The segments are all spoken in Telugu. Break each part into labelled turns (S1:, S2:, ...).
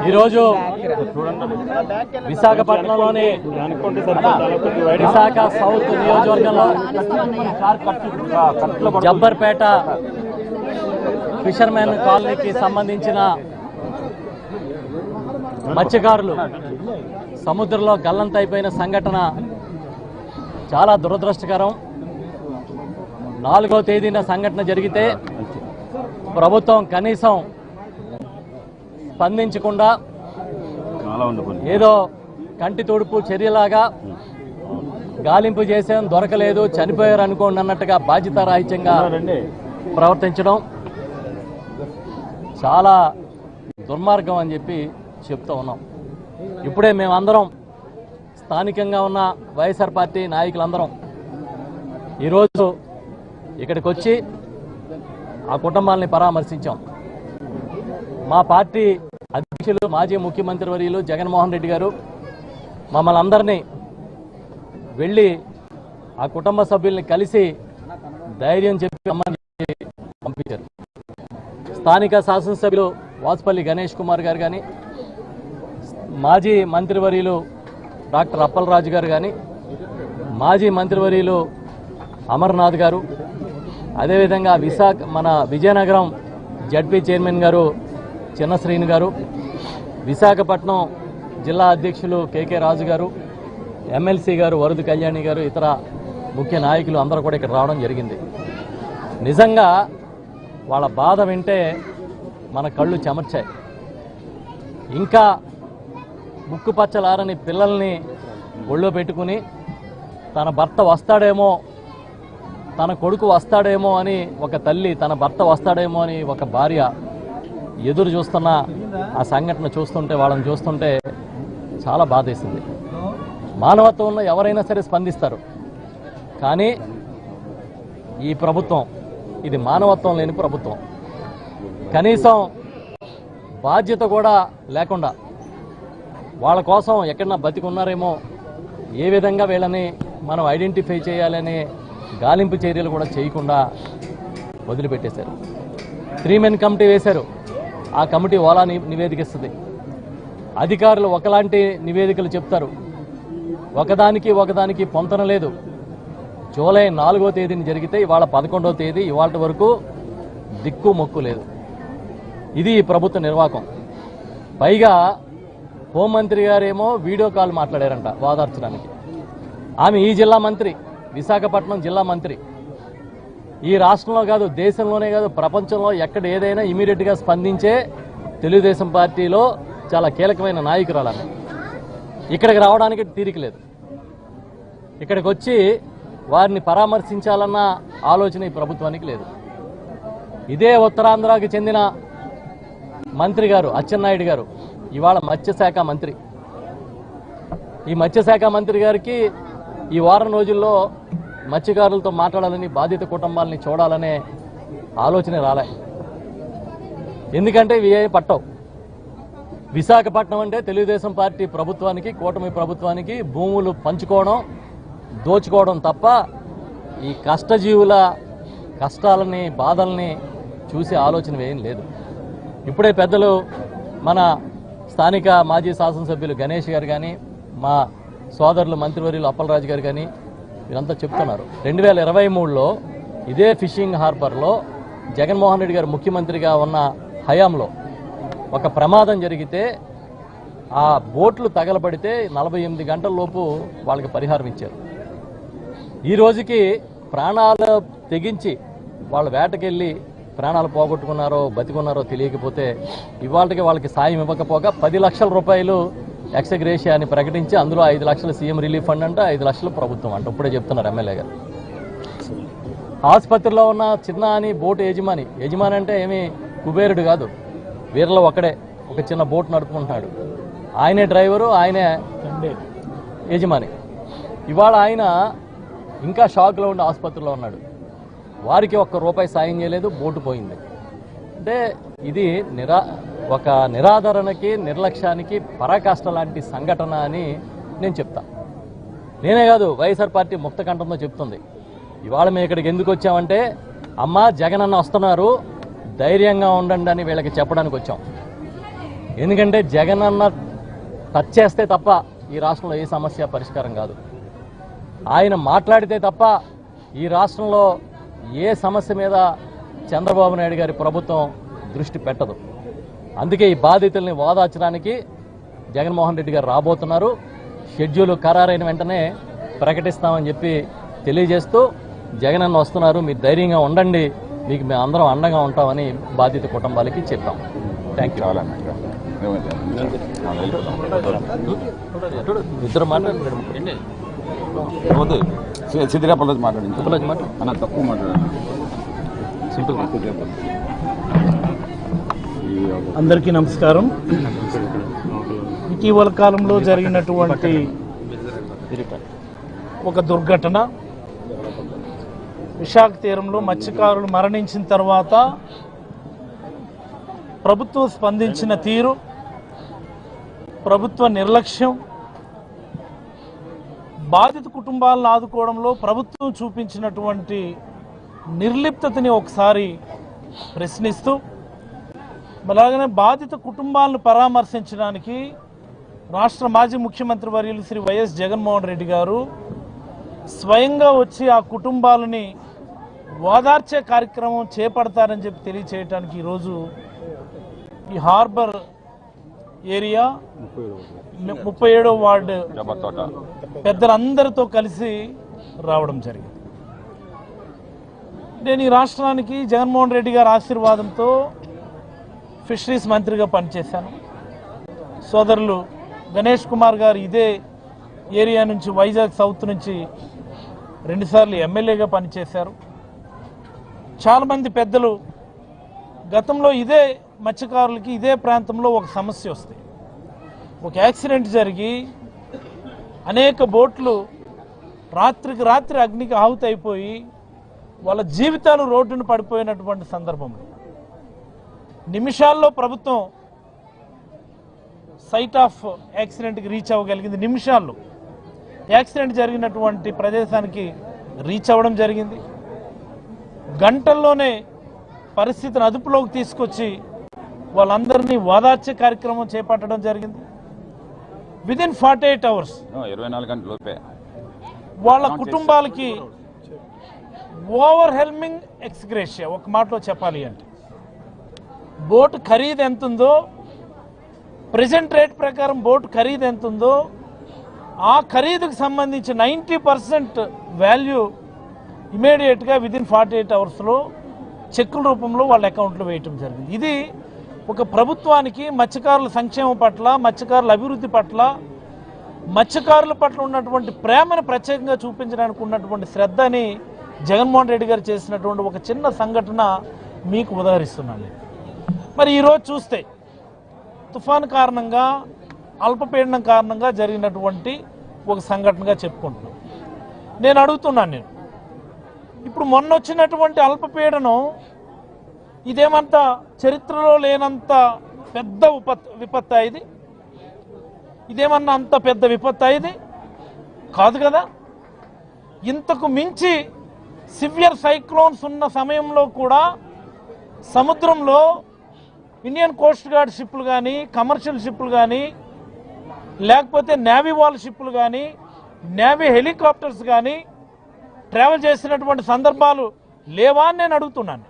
S1: ఈరోజు విశాఖపట్నంలోని విశాఖ సౌత్ నియోజకవర్గంలో జబ్బర్పేట ఫిషర్మెన్ కాలనీకి సంబంధించిన మత్స్యకారులు సముద్రంలో గల్లంతైపోయిన సంఘటన చాలా దురదృష్టకరం. 4వ తేదీన సంఘటన జరిగితే ప్రభుత్వం కనీసం స్పందించకుండా ఏదో కంటి తుడుపు చర్యలాగా గాలింపు చేసాం, దొరకలేదు, చనిపోయారు అనుకోండి అన్నట్టుగా బాధ్యతారాహిత్యంగా ప్రవర్తించడం చాలా దుర్మార్గం అని చెప్పి చెప్తూ ఉన్నాం. ఇప్పుడే మేమందరం స్థానికంగా ఉన్న వైఎస్ఆర్ పార్టీ నాయకులందరం ఈరోజు ఇక్కడికి వచ్చి ఆ కుటుంబాలని పరామర్శించాం. మా పార్టీ అధ్యక్షులు మాజీ ముఖ్యమంత్రి వర్యులు జగన్మోహన్ రెడ్డి గారు మమ్మల్ని అందరినీ వెళ్ళి ఆ కుటుంబ సభ్యుల్ని కలిసి ధైర్యం చెప్పి పంపించారు. స్థానిక శాసనసభ్యులు వాసుపల్లి గణేష్ కుమార్ గారు కానీ, మాజీ మంత్రివర్యులు డాక్టర్ అప్పలరాజు గారు కానీ, మాజీ మంత్రివర్యులు అమర్నాథ్ గారు, అదేవిధంగా మన విజయనగరం జడ్పీ చైర్మన్ గారు చిన్నశ్రీని గారు, విశాఖపట్నం జిల్లా అధ్యక్షులు కేకే రాజు గారు, ఎమ్మెల్సీ గారు వరుదు కళ్యాణి గారు, ఇతర ముఖ్య నాయకులు అందరూ కూడా ఇక్కడ రావడం జరిగింది. నిజంగా వాళ్ళ బాధ వింటే మన కళ్ళు చెమర్చాయి. ఇంకా ముక్కుపచ్చలారని పిల్లల్ని ఒళ్ళో పెట్టుకుని తన భర్త వస్తాడేమో, తన కొడుకు వస్తాడేమో అని ఒక తల్లి, తన భర్త వస్తాడేమో అని ఒక భార్య ఎదురు చూస్తున్న ఆ సంఘటన చూస్తుంటే, వాళ్ళని చూస్తుంటే చాలా బాధేసింది. మానవత్వంలో ఎవరైనా సరే స్పందిస్తారు, కానీ ఈ ప్రభుత్వం ఇది మానవత్వం లేని ప్రభుత్వం. కనీసం బాధ్యత కూడా లేకుండా వాళ్ళ కోసం ఎక్కడన్నా బతికున్నారేమో, ఏ విధంగా వీళ్ళని మనం ఐడెంటిఫై చేయాలనే గాలింపు చర్యలు కూడా చేయకుండా వదిలిపెట్టేశారు. 3 మెన్ కమిటీ వేశారు. ఆ కమిటీ ఓలా నివేదిక ఇస్తుంది. అధికారులు ఒకలాంటి నివేదికలు చెప్తారు, ఒకదానికి పొంతన లేదు. జూలై 4వ తేదీని జరిగితే ఇవాళ 11వ తేదీ, ఇవాళ వరకు దిక్కు మొక్కు లేదు. ఇది ప్రభుత్వ నిర్వాహకం. పైగా హోంమంత్రి గారేమో వీడియో కాల్ మాట్లాడారంట వాదార్చడానికి. ఆమె ఈ జిల్లా మంత్రి, విశాఖపట్నం జిల్లా మంత్రి. ఈ రాష్ట్రంలో కాదు, దేశంలోనే కాదు, ప్రపంచంలో ఎక్కడ ఏదైనా ఇమీడియట్గా స్పందించే తెలుగుదేశం పార్టీలో చాలా కీలకమైన నాయకురాలని. ఇక్కడికి రావడానికి తీరిక లేదు. ఇక్కడికి వచ్చి వారిని పరామర్శించాలన్న ఆలోచన ఈ ప్రభుత్వానికి లేదు. ఇదే ఉత్తరాంధ్రకి చెందిన మంత్రి గారు అచ్చెన్నాయుడు గారు ఇవాళ మత్స్యశాఖ మంత్రి. ఈ మత్స్యశాఖ మంత్రి గారికి ఈ వారం రోజుల్లో మత్స్యకారులతో మాట్లాడాలని, బాధిత కుటుంబాలని చూడాలనే ఆలోచన రాలే. ఎందుకంటే ఇవి పట్టవు. విశాఖపట్నం అంటే తెలుగుదేశం పార్టీ ప్రభుత్వానికి, కూటమి ప్రభుత్వానికి భూములు పంచుకోవడం, దోచుకోవడం తప్ప ఈ కష్టజీవుల కష్టాలని, బాధల్ని చూసే ఆలోచన ఏం లేదు. ఇప్పుడే పెద్దలు మన స్థానిక మాజీ శాసనసభ్యులు గణేష్ గారు కానీ, మా సోదరులు మంత్రివర్యులు అప్పలరాజు గారు కానీ వీరంతా చెప్తున్నారు, 2023లో ఇదే ఫిషింగ్ హార్బర్లో జగన్మోహన్ రెడ్డి గారు ముఖ్యమంత్రిగా ఉన్న హయాంలో ఒక ప్రమాదం జరిగితే ఆ బోట్లు తగలబడితే 48 గంటల లోపు వాళ్ళకి పరిహారం ఇచ్చారు. ఈ రోజుకి ప్రాణాలు తెగించి వాళ్ళు వేటకెళ్ళి ప్రాణాలు పోగొట్టుకున్నారో బతికున్నారో తెలియకపోతే ఇవాళకి వాళ్ళకి సాయం ఇవ్వకపోగా 10 లక్షల రూపాయలు ఎక్స్గ్రేషియా అని ప్రకటించి అందులో 5 లక్షలు సీఎం రిలీఫ్ ఫండ్ అంటే 5 లక్షలు ప్రభుత్వం అంట. ఇప్పుడే చెప్తున్నారు ఎమ్మెల్యే గారు. ఆసుపత్రిలో ఉన్న చిన్న అని బోటు యజమాని అంటే ఏమీ కుబేరుడు కాదు, వీరిలో ఒకడే ఒక చిన్న బోట్ నడుపుకుంటున్నాడు. ఆయనే డ్రైవరు, ఆయనే యజమాని. ఇవాళ ఆయన ఇంకా షాక్లో ఉండి ఆసుపత్రిలో ఉన్నాడు. వారికి ₹1 సాయం చేయలేదు, బోటు పోయింది. అంటే ఇది ఒక నిరాదరణకి, నిర్లక్ష్యానికి పరాకాష్ట లాంటి సంఘటన అని నేను చెప్తా. నేనే కాదు, వైఎస్ఆర్ పార్టీ ముక్త కంఠంతో చెప్తుంది. ఇవాళ మేము ఇక్కడికి ఎందుకు వచ్చామంటే, అమ్మ జగనన్న వస్తున్నారు, ధైర్యంగా ఉండండి అని వీళ్ళకి చెప్పడానికి వచ్చాం. ఎందుకంటే జగన్ అన్న టచ్ చేస్తే తప్ప ఈ రాష్ట్రంలో ఏ సమస్య పరిష్కారం కాదు. ఆయన మాట్లాడితే తప్ప ఈ రాష్ట్రంలో ఏ సమస్య మీద చంద్రబాబు నాయుడు గారి ప్రభుత్వం దృష్టి పెట్టదు. అందుకే ఈ బాధితుల్ని ఓదార్చడానికి జగన్మోహన్ రెడ్డి గారు రాబోతున్నారు. షెడ్యూల్ ఖరారైన వెంటనే ప్రకటిస్తామని చెప్పి తెలియజేస్తూ జగన్ అన్న వస్తున్నారు, మీరు ధైర్యంగా ఉండండి, మీకు మేము అందరం అండగా ఉంటామని బాధిత కుటుంబాలకి చెప్పాం. Thank you. ఇద్దరు మాట్లాడండి.
S2: సిద్ధిరాపల్లి మాట్లాడింది తక్కువ మాట్లాడండి.
S1: సింపుల్.
S3: అందరికీ నమస్కారం. ఇటీవల కాలంలో జరిగినటువంటి ఒక దుర్ఘటన, విశాఖ తీరంలో మత్స్యకారులు మరణించిన తర్వాత ప్రభుత్వం స్పందించిన తీరు, ప్రభుత్వ నిర్లక్ష్యం, బాధిత కుటుంబాలను ఆదుకోవడంలో ప్రభుత్వం చూపించినటువంటి నిర్లిప్తతని ఒకసారి ప్రశ్నిస్తూ, అలాగనే బాధిత కుటుంబాలను పరామర్శించడానికి రాష్ట్ర మాజీ ముఖ్యమంత్రి వర్యులు శ్రీ వైఎస్ జగన్మోహన్ రెడ్డి గారు స్వయంగా వచ్చి ఆ కుటుంబాలని ఓదార్చే కార్యక్రమం చేపడతారని చెప్పి తెలియచేయడానికి ఈరోజు ఈ హార్బర్ ఏరియా 37వ వార్డు పెద్దలందరితో కలిసి రావడం జరిగింది. నేను ఈ రాష్ట్రానికి జగన్మోహన్ రెడ్డి గారి ఆశీర్వాదంతో ఫిషరీస్ మంత్రిగా పనిచేశాను. సోదరులు గణేష్ కుమార్ గారు ఇదే ఏరియా నుంచి, వైజాగ్ సౌత్ నుంచి 2 సార్లు ఎమ్మెల్యేగా పనిచేశారు. చాలామంది పెద్దలు గతంలో ఇదే మత్స్యకారులకి ఇదే ప్రాంతంలో ఒక సమస్య వస్తుంది. ఒక యాక్సిడెంట్ జరిగి అనేక బోట్లు రాత్రికి రాత్రి అగ్నికి ఆహుతి అయిపోయి వాళ్ళ జీవితాలు రోడ్డును పడిపోయినటువంటి సందర్భంలో నిమిషాల్లో ప్రభుత్వం సైట్ ఆఫ్ యాక్సిడెంట్కి రీచ్ అవ్వగలిగింది. నిమిషాల్లో యాక్సిడెంట్ జరిగినటువంటి ప్రదేశానికి రీచ్ అవ్వడం జరిగింది. గంటల్లోనే పరిస్థితిని అదుపులోకి తీసుకొచ్చి వాళ్ళందరినీ ఓదార్చే కార్యక్రమం చేపట్టడం జరిగింది. విదిన్ 48 hours
S2: 24 గంటలలోపే
S3: వాళ్ళ కుటుంబాలకి ఓవర్హెల్మింగ్ ఎక్స్గ్రేషియా. ఒక మాటలో చెప్పాలి అంటే బోటు ఖరీదు ఎంతుందో, ప్రెజెంట్ రేట్ ప్రకారం బోటు ఖరీదు ఎంతుందో ఆ ఖరీదుకు సంబంధించి 90% వాల్యూ ఇమీడియట్గా విదిన్ 48 hours చెక్కుల రూపంలో వాళ్ళ అకౌంట్లో వేయటం జరిగింది. ఇది ఒక ప్రభుత్వానికి మత్స్యకారుల సంక్షేమం పట్ల, మత్స్యకారుల అభివృద్ధి పట్ల, మత్స్యకారుల పట్ల ఉన్నటువంటి ప్రేమను ప్రత్యేకంగా చూపించడానికి ఉన్నటువంటి శ్రద్ధని జగన్మోహన్ రెడ్డి గారు చేసినటువంటి ఒక చిన్న సంఘటన మీకు ఉదాహరిస్తున్నాను. మరి ఈరోజు చూస్తే తుఫాను కారణంగా, అల్పపీడనం కారణంగా జరిగినటువంటి ఒక సంఘటనగా చెప్పుకుంటున్నాం. నేను అడుగుతున్నాను, ఇప్పుడు మొన్న వచ్చినటువంటి అల్పపీడనం ఇదేమంతా చరిత్రలో లేనంత పెద్ద విపత్తు ఇది? ఇదేమన్నా అంత పెద్ద విపత్తు ఇది కాదు కదా. ఇంతకు మించి సివియర్ సైక్లోన్స్ ఉన్న సమయంలో కూడా సముద్రంలో ఇండియన్ కోస్ట్ గార్డ్ షిప్లు కానీ, కమర్షియల్ షిప్లు కానీ, లేకపోతే నేవీ వాల్ షిప్లు కానీ, నేవీ హెలికాప్టర్స్ కానీ ట్రావెల్ చేసినటువంటి సందర్భాలు లేవా అని నేను అడుగుతున్నాను.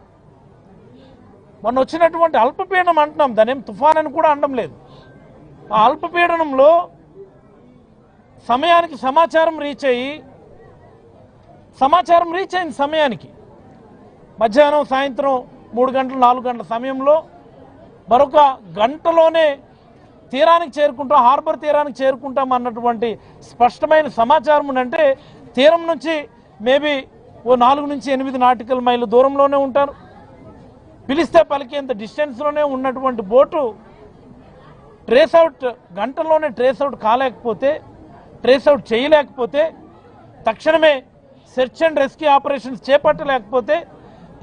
S3: మొన్న వచ్చినటువంటి అల్పపీడనం అంటున్నాం, దాని ఏం తుఫాన్ అని కూడా అనడం లేదు. ఆ అల్పపీడనంలో సమయానికి సమాచారం రీచ్ అయింది సమయానికి. మధ్యాహ్నం, సాయంత్రం 3 గంటలు 4 గంటల సమయంలో మరొక గంటలోనే తీరానికి చేరుకుంటాం, హార్బర్ తీరానికి చేరుకుంటాం అన్నటువంటి స్పష్టమైన సమాచారం అంటే తీరం నుంచి మేబీ ఓ 4 నుంచి 8 నాటికల్ మైళ్ళ దూరంలోనే ఉంటారు. పిలిస్తే పలికేంత డిస్టెన్స్లోనే ఉన్నటువంటి బోటు గంటల్లోనే ట్రేస్ అవుట్ కాలేకపోతే, ట్రేస్ అవుట్ చేయలేకపోతే, తక్షణమే సెర్చ్ అండ్ రెస్క్యూ ఆపరేషన్స్ చేపట్టలేకపోతే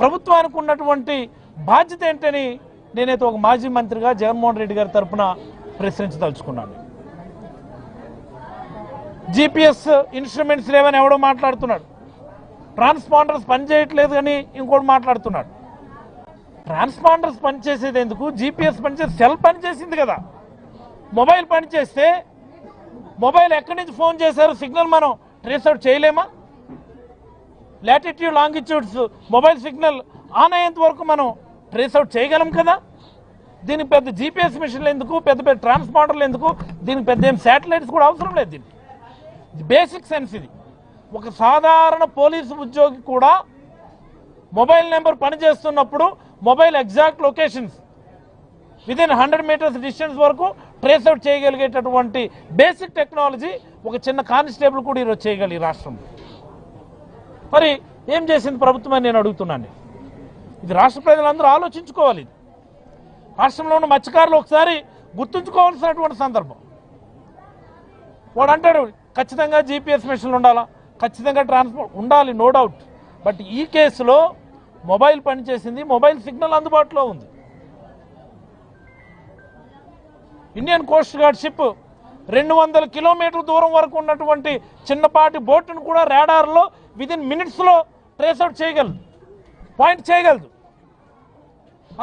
S3: ప్రభుత్వానికి ఉన్నటువంటి బాధ్యత ఏంటని నేనైతే ఒక మాజీ మంత్రిగా జగన్మోహన్ రెడ్డి గారి తరఫున ప్రశ్నించదలుచుకున్నాను. జీపీఎస్ ఇన్స్ట్రుమెంట్స్ లేవని ఎవడో మాట్లాడుతున్నాడు, ట్రాన్స్పాండర్స్ పనిచేయట్లేదు అని ఇంకోటి మాట్లాడుతున్నాడు. ట్రాన్స్పాండర్స్ పనిచేసేది ఎందుకు? జీపీఎస్ పనిచేసి సెల్ పనిచేసింది కదా. మొబైల్ పనిచేస్తే మొబైల్ ఎక్కడి నుంచి ఫోన్ చేశారో సిగ్నల్ మనం ట్రేస్ అవుట్ చేయలేమా? Latitude longitudes mobile signal on అయ్యేంత వరకు మనం ట్రేస్ అవుట్ చేయగలం కదా. దీనికి పెద్ద జీపీఎస్ మిషన్లు ఎందుకు, పెద్ద పెద్ద ట్రాన్స్పాండర్లు ఎందుకు, దీనికి పెద్ద ఏం శాటిలైట్స్ కూడా అవసరం లేదు. దీనికి బేసిక్ సెన్స్ ఇది. ఒక సాధారణ పోలీసు ఉద్యోగి కూడా మొబైల్ నెంబర్ పనిచేస్తున్నప్పుడు mobile exact locations within 100 metres distance వరకు ట్రేస్ అవుట్ చేయగలిగేటటువంటి బేసిక్ టెక్నాలజీ ఒక చిన్న కానిస్టేబుల్ కూడా ఈరోజు చేయగలి ఈ రాష్ట్రంలో. మరి ఏం చేసింది ప్రభుత్వం అని నేను అడుగుతున్నాను. ఇది రాష్ట్ర ప్రజలందరూ ఆలోచించుకోవాలి. రాష్ట్రంలో ఉన్న మత్స్యకారులు ఒకసారి గుర్తుంచుకోవాల్సినటువంటి సందర్భం. వాడు అంటాడు ఖచ్చితంగా జీపీఎస్ మిషన్లు ఉండాలా, ఖచ్చితంగా ట్రాన్స్పోర్ట్ ఉండాలి, నో డౌట్. బట్ ఈ కేసులో మొబైల్ పనిచేసింది, మొబైల్ సిగ్నల్ అందుబాటులో ఉంది. ఇండియన్ కోస్ట్ గార్డ్ షిప్ 200 కిలోమీటర్ల దూరం వరకు ఉన్నటువంటి చిన్నపాటి బోటును కూడా రాడార్లో విదిన్ మినిట్స్లో ట్రేస్ అవుట్ చేయగలదు, పాయింట్ చేయగలదు.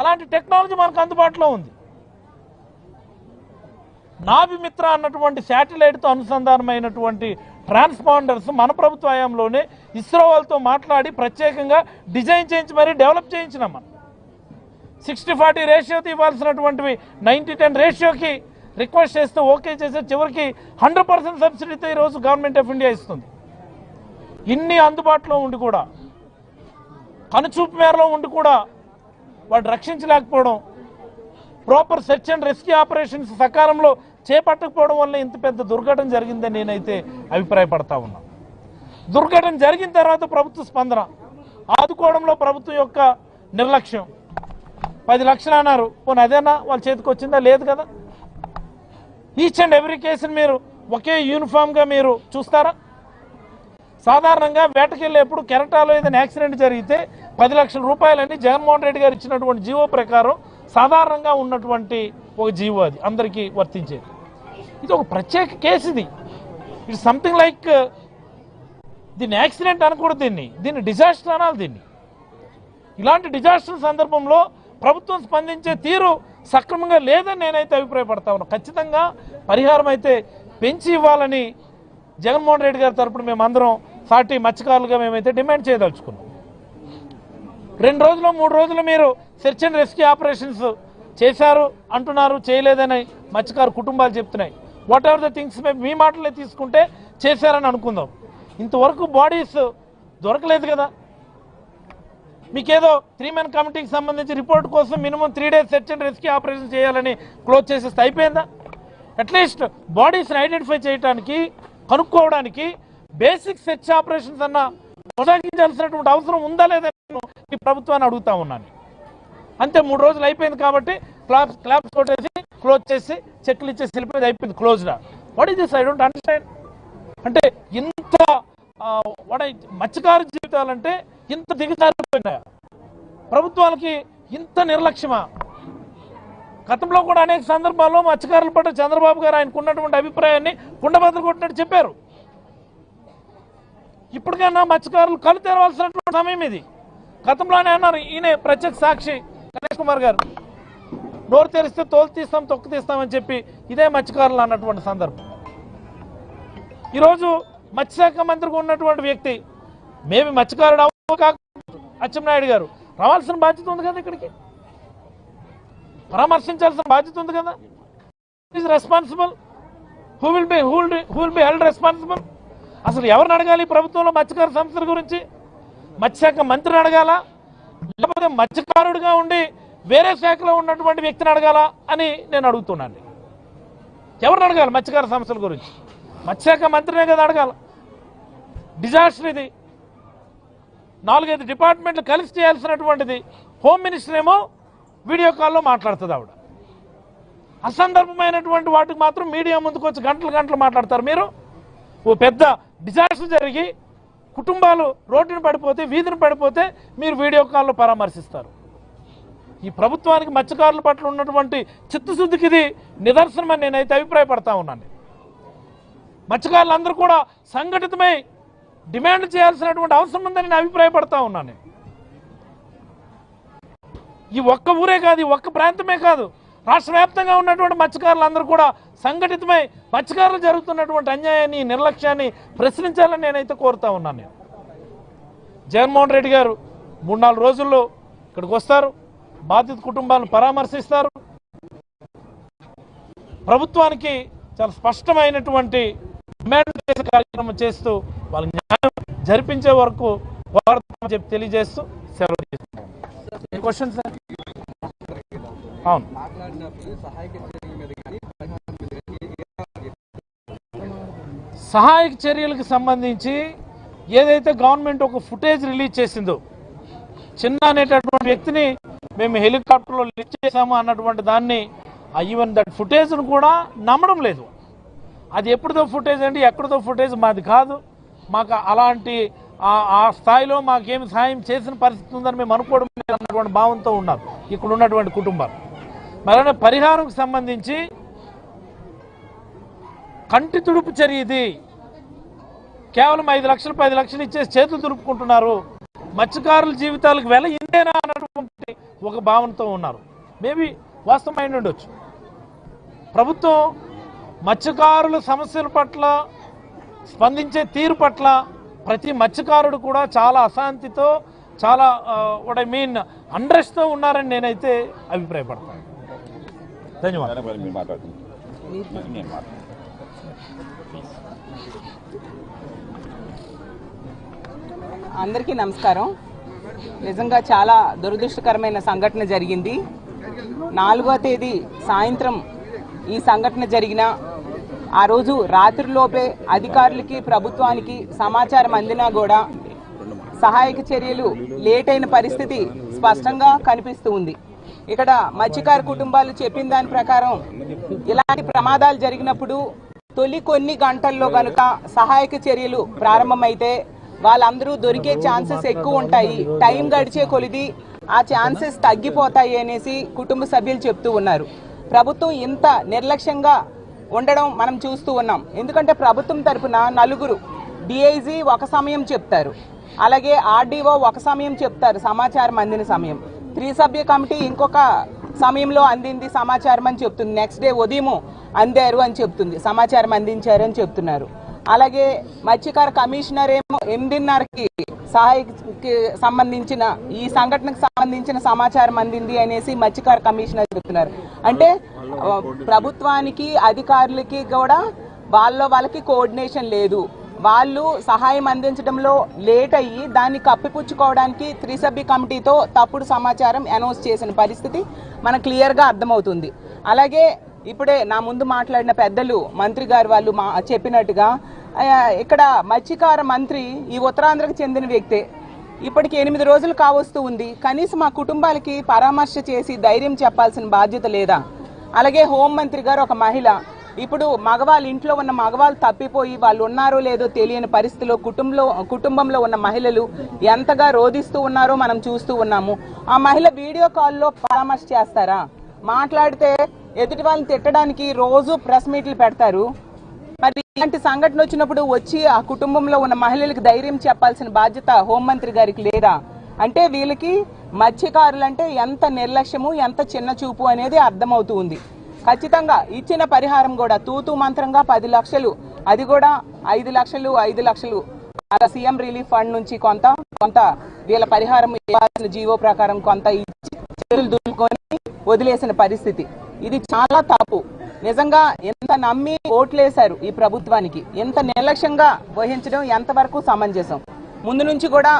S3: అలాంటి టెక్నాలజీ మనకు అందుబాటులో ఉంది. నాభిమిత్ర అన్నటువంటి శాటిలైట్తో అనుసంధానమైనటువంటి ట్రాన్స్పాండర్స్ మన ప్రభుత్వ హయాంలోనే ఇస్రో వాళ్ళతో మాట్లాడి ప్రత్యేకంగా డిజైన్ చేయించి మరీ డెవలప్ చేయించినాం. మనం 60-40 రేషియోతో ఇవ్వాల్సినటువంటివి 90-10 రేషియోకి రిక్వెస్ట్ చేస్తే ఓకే చేసే చివరికి 100% సబ్సిడీతో ఈరోజు గవర్నమెంట్ ఆఫ్ ఇండియా ఇస్తుంది. ఇన్ని అందుబాటులో ఉండి కూడా, కనుచూపు మేరలో ఉండి కూడా వాడు రక్షించలేకపోవడం, proper search and rescue operations సకాలంలో చేపట్టకపోవడం వల్ల ఇంత పెద్ద దుర్ఘటన జరిగిందని నేనైతే అభిప్రాయపడతా ఉన్నా. దుర్ఘటన జరిగిన తర్వాత ప్రభుత్వ స్పందన, ఆదుకోవడంలో ప్రభుత్వం యొక్క నిర్లక్ష్యం. 10 లక్షలు అన్నారు, పోనీ అదేనా వాళ్ళ చేతికి వచ్చిందా? లేదు కదా. ఈచ్ అండ్ ఎవ్రీ కేసుని మీరు ఒకే యూనిఫామ్గా మీరు చూస్తారా? సాధారణంగా వేటకెళ్ళేప్పుడు కెరటాలో ఏదైనా యాక్సిడెంట్ జరిగితే 10 లక్షల రూపాయలని జగన్మోహన్ రెడ్డి గారు ఇచ్చినటువంటి జీవో ప్రకారం సాధారణంగా ఉన్నటువంటి ఒక జీవో, అది అందరికీ వర్తించేది. ఇది ఒక ప్రత్యేక కేసు. ఇది ఇట్స్ సంథింగ్ లైక్, దీన్ని యాక్సిడెంట్ అనకూడదు, దీన్ని డిజాస్టర్ అనాలి. దీన్ని ఇలాంటి డిజాస్టర్ సందర్భంలో ప్రభుత్వం స్పందించే తీరు సక్రమంగా లేదని నేనైతే అభిప్రాయపడతా ఉన్నాను. ఖచ్చితంగా పరిహారం అయితే పెంచి ఇవ్వాలని జగన్మోహన్ రెడ్డి గారి తరపున మేమందరం సాటి మత్స్యకారులుగా మేమైతే డిమాండ్ చేయదలుచుకున్నాం. 2 రోజులు 3 రోజులు మీరు సెర్చ్ అండ్ రెస్క్యూ ఆపరేషన్స్ చేశారు అంటున్నారు, చేయలేదని మత్స్యకారు కుటుంబాలు చెప్తున్నాయి. వాట్ ఎవర్ ద థింగ్స్ మీ మాటలే తీసుకుంటే చేశారని అనుకుందాం. ఇంతవరకు బాడీస్ దొరకలేదు కదా. మీకేదో 3 మెన్ కమిటీకి సంబంధించి రిపోర్ట్ కోసం minimum 3 days search and rescue operation చేయాలని క్లోజ్ చేసేస్తే అయిపోయిందా? అట్లీస్ట్ బాడీస్ని ఐడెంటిఫై చేయడానికి, కనుక్కోవడానికి బేసిక్ సెర్చ్ ఆపరేషన్స్ అన్న కొనసాగించాల్సినటువంటి అవసరం ఉందా లేదా నేను ఈ ప్రభుత్వాన్ని అడుగుతా ఉన్నాను. అంతే, 3 రోజులు అయిపోయింది కాబట్టి క్లాప్స్ కొట్టేసి క్లోజ్ చేసి చెక్లు ఇచ్చేసి వెళ్ళిపోయింది, అయిపోయింది, క్లోజ్డా. What is this? I don't understand. అంటే ఇంత మత్స్యకారు జీవితాలంటే ఇంత దిగజారిపోయినాయా? ప్రభుత్వాలకి ఇంత నిర్లక్ష్యమా? గతంలో కూడా అనేక సందర్భాల్లో మత్స్యకారుల పట్ల చంద్రబాబు గారు ఆయనకు ఉన్నటువంటి అభిప్రాయాన్ని కుండబద్దలు కొట్టినట్టు చెప్పారు. ఇప్పటికైనా మత్స్యకారులు కళ్ళు తెరవాల్సినటువంటి సమయం ఇది. గతంలోనే అన్నారు, ఈయన ప్రత్యక్ష సాక్షి గణేష్ కుమార్ గారు, నోరు తెరిస్తే తోలు తీస్తాం, తొక్కు తీస్తామని చెప్పి ఇదే మత్స్యకారులు అన్నటువంటి సందర్భం. ఈరోజు మత్స్యశాఖ మంత్రిగా ఉన్నటువంటి వ్యక్తి, మేబీ మత్స్యకారుడు అచ్చెన్నాయుడు గారు రావాల్సిన బాధ్యత ఉంది కదా, ఇక్కడికి పరామర్శించాల్సిన బాధ్యత ఉంది కదా. Is responsible, who will be held responsible? అసలు ఎవరిని అడగాలి ప్రభుత్వంలో మత్స్యకార సంస్థల గురించి? మత్స్యశాఖ మంత్రిని అడగాల, లేకపోతే మత్స్యకారుడిగా ఉండి వేరే శాఖలో ఉన్నటువంటి వ్యక్తిని అడగాల అని నేను అడుగుతున్నాను. ఎవరిని అడగాలి మత్స్యకార సంస్థల గురించి? మత్స్యశాఖ మంత్రినే కదా అడగాల. డిజాస్టర్ ఇది, 4-5 డిపార్ట్మెంట్లు కలిసి చేయాల్సినటువంటిది. హోమ్ మినిస్టర్ ఏమో వీడియో కాల్లో మాట్లాడుతుంది ఆవిడ. అసందర్భమైనటువంటి వాటికి మాత్రం మీడియా ముందుకు వచ్చి గంటలు మాట్లాడతారు మీరు. ఓ పెద్ద డిజాస్టర్ జరిగి కుటుంబాలు రోడ్డున పడిపోతే, వీధిని పడిపోతే మీరు వీడియో కాల్లో పరామర్శిస్తారు. ఈ ప్రభుత్వానికి మత్స్యకారుల పట్ల ఉన్నటువంటి చిత్తశుద్ధికి ఇది నిదర్శనమని నేనైతే అభిప్రాయపడతా ఉన్నాను. మత్స్యకారులందరూ కూడా సంఘటితమై డిమాండ్ చేయాల్సినటువంటి అవసరం ఉందని నేను అభిప్రాయపడతా ఉన్నాను. ఈ ఒక్క ఊరే కాదు, ఈ ఒక్క ప్రాంతమే కాదు, రాష్ట్ర వ్యాప్తంగా ఉన్నటువంటి మత్స్యకారులందరూ కూడా సంఘటితమై మత్స్యకారులు జరుగుతున్నటువంటి అన్యాయాన్ని నిర్లక్ష్యాన్ని ప్రశ్నించాలని నేనైతే కోరుతా ఉన్నాను. నేను జగన్మోహన్ రెడ్డి గారు 3-4 రోజుల్లో ఇక్కడికి వస్తారు, బాధిత కుటుంబాలను పరామర్శిస్తారు, ప్రభుత్వానికి చాలా స్పష్టమైనటువంటి డిమాండ్ చేసే కార్యక్రమం చేస్తూ వాళ్ళ న్యాయం జరిపించే వరకు పోరాడతామని చెప్పి తెలియజేస్తూ సెలవు తీసుకుంటాం. Question sir? అవును, సహాయక చర్యలకు సంబంధించి ఏదైతే గవర్నమెంట్ ఒక ఫుటేజ్ రిలీజ్ చేసిందో, చిన్న అనేటటువంటి వ్యక్తిని మేము హెలికాప్టర్లో లిఫ్ట్ చేశాము అన్నటువంటి దాన్ని, ఈవెన్ దట్ ఫుటేజ్ను కూడా నమ్మడం లేదు. అది ఎప్పుడుదో ఫుటేజ్ అండి, ఎక్కడిదో ఫుటేజ్, మాది కాదు, మాకు అలాంటి ఆ స్థాయిలో మాకేమి సహాయం చేసిన పరిస్థితి ఉందని మేము అనుకోవడం లేదు అన్నటువంటి భావంతో ఉన్నారు ఇక్కడ ఉన్నటువంటి కుటుంబాలు. మరణ పరిహారంకు సంబంధించి కంటి తుడుపు చర్య ఇది. కేవలం 5 లక్షలు 10 లక్షలు ఇచ్చేసి చేతులు తుడుపుకుంటున్నారు. మత్స్యకారుల జీవితాలకు వెల ఇంతేనా అన్నటువంటి ఒక భావనతో ఉన్నారు. మేబీ వాస్తవమైన ఉండొచ్చు. ప్రభుత్వం మత్స్యకారుల సమస్యల పట్ల స్పందించే తీరు పట్ల ప్రతి మత్స్యకారుడు కూడా చాలా అశాంతితో, చాలా అండ్రెస్ట్తో ఉన్నారని నేనైతే అభిప్రాయపడతాను. ధన్యవాదాలు.
S4: అందరికీ నమస్కారం. నిజంగా చాలా దురదృష్టకరమైన సంఘటన జరిగింది. 4వ తేదీ సాయంత్రం ఈ సంఘటన జరిగిన ఆ రోజు రాత్రిలోపే అధికారులకి ప్రభుత్వానికి సమాచారం అందినా కూడా సహాయక చర్యలు లేట్ అయిన పరిస్థితి స్పష్టంగా కనిపిస్తూ ఉంది. ఇక్కడ మత్స్యకార కుటుంబాలు చెప్పిన దాని ప్రకారం ఇలాంటి ప్రమాదాలు జరిగినప్పుడు తొలి కొన్ని గంటల్లో కనుక సహాయక చర్యలు ప్రారంభమైతే వాళ్ళందరూ దొరికే ఛాన్సెస్ ఎక్కువ ఉంటాయి, టైం గడిచే కొలిది ఆ ఛాన్సెస్ తగ్గిపోతాయి అనేసి కుటుంబ సభ్యులు చెప్తూ ఉన్నారు. ప్రభుత్వం ఇంత నిర్లక్ష్యంగా ఉండడం మనం చూస్తూ ఉన్నాం. ఎందుకంటే ప్రభుత్వం తరఫున 4 డిఐజీ ఒక సమయం చెప్తారు, అలాగే ఆర్డీఓ ఒక సమయం చెప్తారు సమాచారం అందిన సమయం, 3 సభ్య కమిటీ ఇంకొక సమయంలో అందింది సమాచారం అని చెప్తుంది, నెక్స్ట్ డే ఉదయం అందారు అని చెప్తుంది, సమాచారం అందించారు అని చెప్తున్నారు. అలాగే మత్స్యకార కమిషనర్ ఏమో 8:30కి సహాయకి సంబంధించిన ఈ సంఘటనకు సంబంధించిన సమాచారం అందింది అనేసి మత్స్యకార కమిషనర్ చెప్తున్నారు. అంటే ప్రభుత్వానికి అధికారులకి కూడా వాళ్ళకి కోఆర్డినేషన్ లేదు. వాళ్ళు సహాయం అందించడంలో లేట్ అయ్యి దాన్ని కప్పిపుచ్చుకోవడానికి 3 సభ్య కమిటీతో తప్పుడు సమాచారం అనౌన్స్ చేసిన పరిస్థితి మనకు క్లియర్గా అర్థమవుతుంది. అలాగే ఇప్పుడే నా ముందు మాట్లాడిన పెద్దలు మంత్రి గారు వాళ్ళు చెప్పినట్టుగా ఇక్కడ మత్స్యకార మంత్రి ఈ ఉత్తరాంధ్రకు చెందిన వ్యక్తే. ఇప్పటికి 8 రోజులు కావస్తూ ఉంది. కనీసం మా కుటుంబాలకి పరామర్శ చేసి ధైర్యం చెప్పాల్సిన బాధ్యత లేదా? అలాగే హోంమంత్రి గారు ఒక మహిళ. ఇప్పుడు మగవాళ్ళు ఇంట్లో ఉన్న మగవాళ్ళు తప్పిపోయి వాళ్ళు ఉన్నారో లేదో తెలియని పరిస్థితిలో కుటుంబంలో ఉన్న మహిళలు ఎంతగా రోధిస్తూ ఉన్నారో మనం చూస్తూ ఉన్నాము. ఆ మహిళ వీడియో కాల్లో పరామర్శ చేస్తారా? మాట్లాడితే ఎదుటి వాళ్ళని తిట్టడానికి రోజు ప్రెస్ మీట్లు పెడతారు. మరి ఇలాంటి సంఘటన వచ్చినప్పుడు వచ్చి ఆ కుటుంబంలో ఉన్న మహిళలకు ధైర్యం చెప్పాల్సిన బాధ్యత హోంమంత్రి గారికి లేదా? అంటే వీళ్ళకి మత్స్యకారులంటే ఎంత నిర్లక్ష్యము, ఎంత చిన్న చూపు అనేది అర్థమవుతూ ఉంది. ఖచ్చితంగా ఇచ్చిన పరిహారం కూడా తూతూ మంత్రంగా 10 లక్షలు, అది కూడా 5 లక్షలు అలా సీఎం రిలీఫ్ ఫండ్ నుంచి కొంత వీళ్ళ పరిహారం ఇవ్వాల్సిన జీవో ప్రకారం కొంత ఇచ్చి చేతులు దులుపుకొని వదిలేసిన పరిస్థితి. ఇది చాలా తప్పు. నిజంగా ఎంత నమ్మి ఓట్లేశారు ఈ ప్రభుత్వానికి, ఎంత నిర్లక్ష్యంగా వహించడం ఎంతవరకు సమంజసం? ముందు నుంచి కూడా